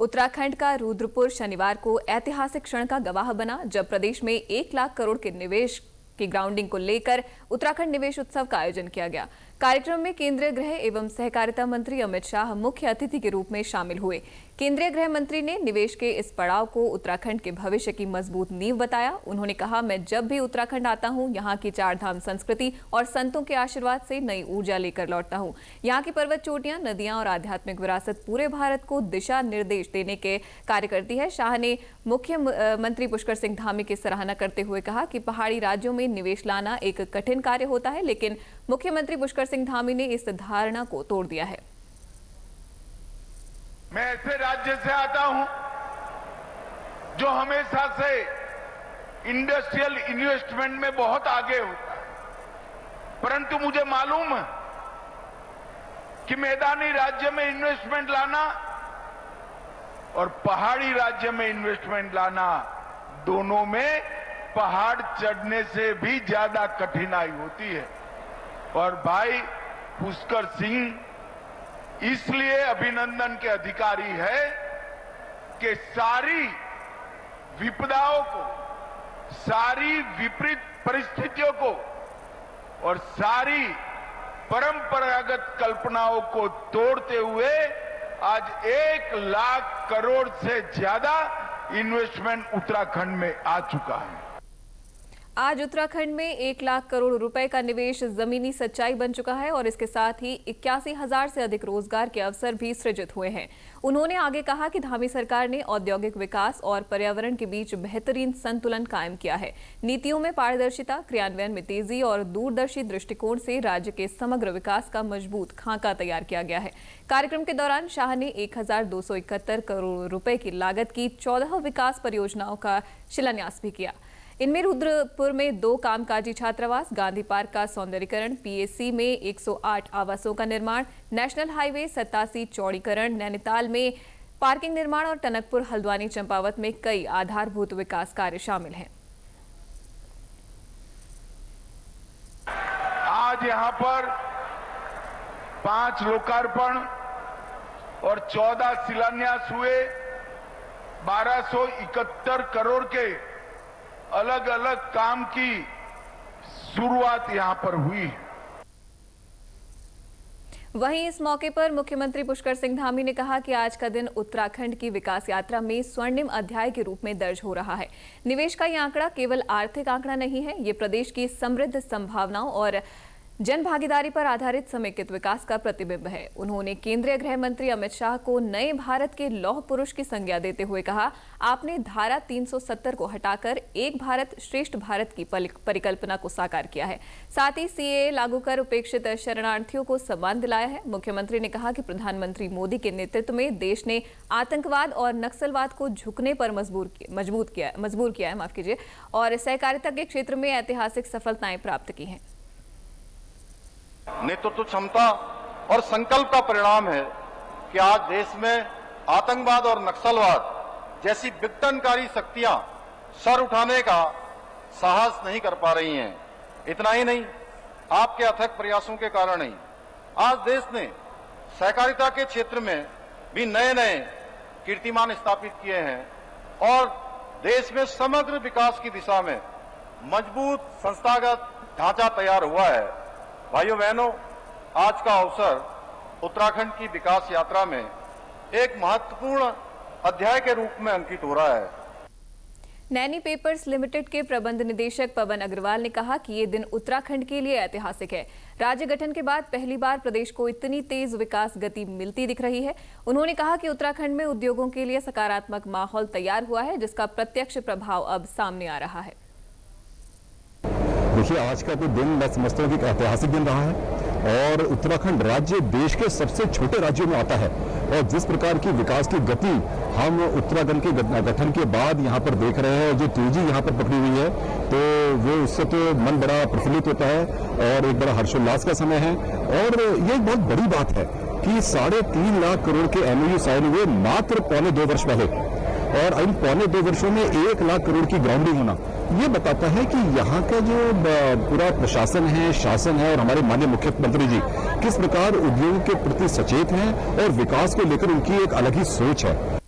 उत्तराखंड का रुद्रपुर शनिवार को ऐतिहासिक क्षण का गवाह बना जब प्रदेश में 1 लाख करोड़ के निवेश की ग्राउंडिंग को लेकर उत्तराखंड निवेश उत्सव का आयोजन किया गया। कार्यक्रम में केंद्रीय गृह एवं सहकारिता मंत्री अमित शाह मुख्य अतिथि के रूप में शामिल हुए। केंद्रीय गृह मंत्री ने निवेश के इस पड़ाव को उत्तराखंड के भविष्य की मजबूत नींव बताया। उन्होंने कहा, मैं जब भी उत्तराखंड आता हूं, यहां की 4 धाम संस्कृति और संतों के आशीर्वाद से नई ऊर्जा लेकर लौटता हूं। यहां की पर्वत चोटियां, नदियां और आध्यात्मिक विरासत पूरे भारत को दिशा निर्देश देने के कार्य करती है। शाह ने मुख्यमंत्री पुष्कर सिंह धामी की सराहना करते हुए कहा कि पहाड़ी राज्यों में निवेश लाना एक कठिन कार्य होता है, लेकिन मुख्यमंत्री पुष्कर सिंह धामी ने इस धारणा को तोड़ दिया है। मैं ऐसे राज्य से आता हूं जो हमेशा से इंडस्ट्रियल इन्वेस्टमेंट में बहुत आगे होता है, परंतु मुझे मालूम है कि मैदानी राज्य में इन्वेस्टमेंट लाना और पहाड़ी राज्य में इन्वेस्टमेंट लाना, दोनों में पहाड़ चढ़ने से भी ज्यादा कठिनाई होती है। और भाई पुष्कर सिंह इसलिए अभिनंदन के अधिकारी है कि सारी विपदाओं को, सारी विपरीत परिस्थितियों को और सारी परंपरागत कल्पनाओं को तोड़ते हुए आज 1 लाख करोड़ से ज्यादा इन्वेस्टमेंट उत्तराखंड में आ चुका है। आज उत्तराखंड में 1 लाख करोड़ रुपए का निवेश जमीनी सच्चाई बन चुका है और इसके साथ ही 81,000 से अधिक रोजगार के अवसर भी सृजित हुए हैं। उन्होंने आगे कहा कि धामी सरकार ने औद्योगिक विकास और पर्यावरण के बीच बेहतरीन संतुलन कायम किया है। नीतियों में पारदर्शिता, क्रियान्वयन में तेजी और दूरदर्शी दृष्टिकोण से राज्य के समग्र विकास का मजबूत खाका तैयार किया गया है। कार्यक्रम के दौरान शाह ने 1,271 करोड़ रुपए की लागत की 14 विकास परियोजनाओं का शिलान्यास भी किया। इनमें रुद्रपुर में 2 कामकाजी छात्रावास, गांधी पार्क का सौंदर्यीकरण, पीएसी में 108 आवासों का निर्माण, नेशनल हाईवे 87 चौड़ीकरण, नैनीताल में पार्किंग निर्माण और टनकपुर, हल्द्वानी, चंपावत में कई आधारभूत विकास कार्य शामिल हैं। आज यहां पर 5 लोकार्पण और 14 शिलान्यास हुए। 1271 करोड़ के अलग अलग काम की शुरुआत यहां पर हुई है। वहीं इस मौके पर मुख्यमंत्री पुष्कर सिंह धामी ने कहा कि आज का दिन उत्तराखंड की विकास यात्रा में स्वर्णिम अध्याय के रूप में दर्ज हो रहा है। निवेश का यह आंकड़ा केवल आर्थिक आंकड़ा नहीं है, ये प्रदेश की समृद्ध संभावनाओं और जन भागीदारी पर आधारित समेकित विकास का प्रतिबिंब है। उन्होंने केंद्रीय गृह मंत्री अमित शाह को नए भारत के लौह पुरुष की संज्ञा देते हुए कहा, आपने धारा 370 को हटाकर एक भारत श्रेष्ठ भारत की परिकल्पना को साकार किया है। साथ ही सीएए लागू कर उपेक्षित शरणार्थियों को सम्मान दिलाया है। मुख्यमंत्री ने कहा कि प्रधानमंत्री मोदी के नेतृत्व में देश ने आतंकवाद और नक्सलवाद को झुकने पर मजबूर किया है और सहकारिता के क्षेत्र में ऐतिहासिक सफलताएं प्राप्त की हैं। नेतृत्व क्षमता और संकल्प का परिणाम है कि आज देश में आतंकवाद और नक्सलवाद जैसी विघटनकारी शक्तियां सर उठाने का साहस नहीं कर पा रही हैं। इतना ही नहीं, आपके अथक प्रयासों के कारण ही आज देश ने सहकारिता के क्षेत्र में भी नए नए कीर्तिमान स्थापित किए हैं और देश में समग्र विकास की दिशा में मजबूत संस्थागत ढांचा तैयार हुआ है। भाइयों बहनों, आज का अवसर उत्तराखंड की विकास यात्रा में एक महत्वपूर्ण अध्याय के रूप में अंकित हो रहा है। नैनी पेपर्स लिमिटेड के प्रबंध निदेशक पवन अग्रवाल ने कहा कि ये दिन उत्तराखंड के लिए ऐतिहासिक है। राज्य गठन के बाद पहली बार प्रदेश को इतनी तेज विकास गति मिलती दिख रही है। उन्होंने कहा कि उत्तराखंड में उद्योगों के लिए सकारात्मक माहौल तैयार हुआ है, जिसका प्रत्यक्ष प्रभाव अब सामने आ रहा है। देखिए, आज का तो दिन मैं समझता हूँ कि ऐतिहासिक दिन रहा है और उत्तराखंड राज्य देश के सबसे छोटे राज्यों में आता है और जिस प्रकार की विकास की गति हम उत्तराखंड के गठन के बाद यहाँ पर देख रहे हैं, जो तेजी यहाँ पर पकड़ी हुई है, तो वो उससे तो मन बड़ा प्रफुल्लित होता है और एक बड़ा हर्षोल्लास का समय है। और ये एक बहुत बड़ी बात है कि 3.5 लाख करोड़ के एमओयू साइन हुए मात्र 1.25 वर्ष पहले और इन 1.25 वर्षों में 1 लाख करोड़ की ग्राउंडिंग होना, ये बताता है कि यहाँ का जो पूरा प्रशासन है, शासन है और हमारे माननीय मुख्यमंत्री जी किस प्रकार उद्योग के प्रति सचेत हैं और विकास को लेकर उनकी एक अलग ही सोच है।